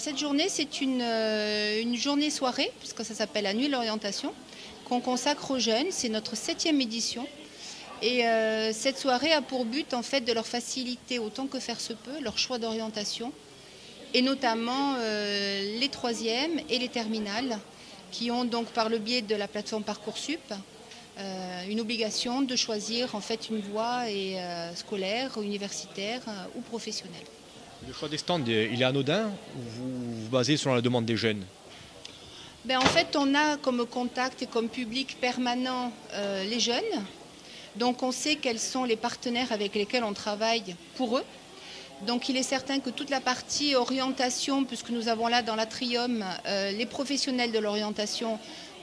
cette journée, c'est une journée soirée, puisque ça s'appelle la nuit de l'orientation, qu'on consacre aux jeunes. C'est notre 7e édition. Et cette soirée a pour but en fait de leur faciliter autant que faire se peut leur choix d'orientation, et notamment les 3e et les terminales, qui ont donc par le biais de la plateforme Parcoursup une obligation de choisir en fait une voie scolaire, universitaire ou professionnelle. Le choix des stands, il est anodin ou vous vous basez sur la demande des jeunes? En fait, on a comme contact et comme public permanent les jeunes. Donc on sait quels sont les partenaires avec lesquels on travaille pour eux. Donc il est certain que toute la partie orientation, puisque nous avons là dans l'Atrium les professionnels de l'orientation,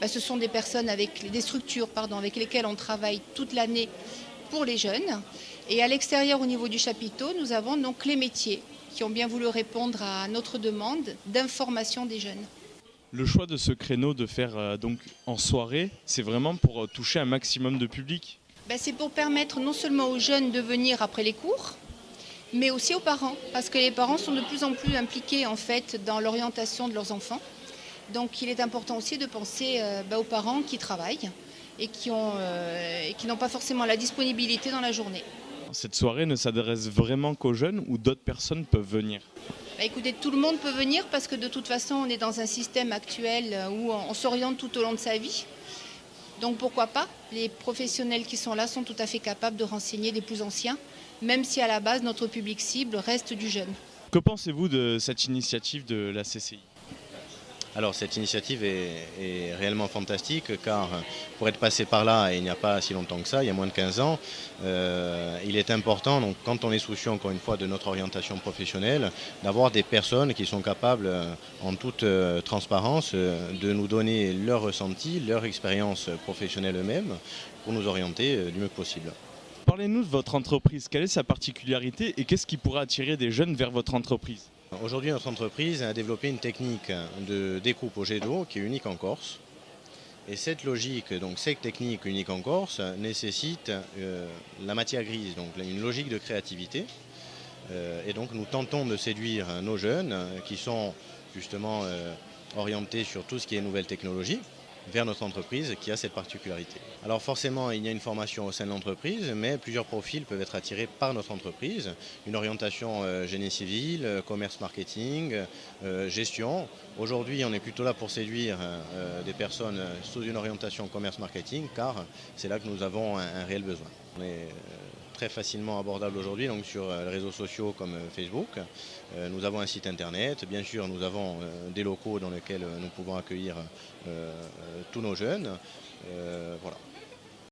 ce sont des personnes des structures avec lesquelles on travaille toute l'année pour les jeunes. Et à l'extérieur, au niveau du chapiteau, nous avons donc les métiers qui ont bien voulu répondre à notre demande d'information des jeunes. Le choix de ce créneau de faire donc en soirée, c'est vraiment pour toucher un maximum de public. C'est pour permettre non seulement aux jeunes de venir après les cours, mais aussi aux parents, parce que les parents sont de plus en plus impliqués en fait dans l'orientation de leurs enfants. Donc il est important aussi de penser aux parents qui travaillent et qui n'ont pas forcément la disponibilité dans la journée. Cette soirée ne s'adresse vraiment qu'aux jeunes ou d'autres personnes peuvent venir? Écoutez, tout le monde peut venir parce que de toute façon on est dans un système actuel où on s'oriente tout au long de sa vie. Donc pourquoi pas? Les professionnels qui sont là sont tout à fait capables de renseigner des plus anciens, même si à la base notre public cible reste du jeune. Que pensez-vous de cette initiative de la CCI? Alors cette initiative est réellement fantastique car pour être passé par là, il n'y a pas si longtemps que ça, il y a moins de 15 ans, il est important, donc, quand on est soucieux encore une fois de notre orientation professionnelle, d'avoir des personnes qui sont capables en toute transparence de nous donner leur ressenti, leur expérience professionnelle eux-mêmes pour nous orienter du mieux possible. Parlez-nous de votre entreprise, quelle est sa particularité et qu'est-ce qui pourrait attirer des jeunes vers votre entreprise? Aujourd'hui, notre entreprise a développé une technique de découpe au jet d'eau qui est unique en Corse. Et cette logique, donc cette technique unique en Corse, nécessite la matière grise, donc une logique de créativité. Et donc nous tentons de séduire nos jeunes qui sont justement orientés sur tout ce qui est nouvelles technologies, vers notre entreprise qui a cette particularité. Alors forcément, il y a une formation au sein de l'entreprise, mais plusieurs profils peuvent être attirés par notre entreprise. Une orientation génie civil, commerce marketing, gestion. Aujourd'hui, on est plutôt là pour séduire des personnes sous une orientation commerce marketing, car c'est là que nous avons un réel besoin. On est très facilement abordable aujourd'hui donc sur les réseaux sociaux comme Facebook. Nous avons un site internet, bien sûr nous avons des locaux dans lesquels nous pouvons accueillir tous nos jeunes. Voilà.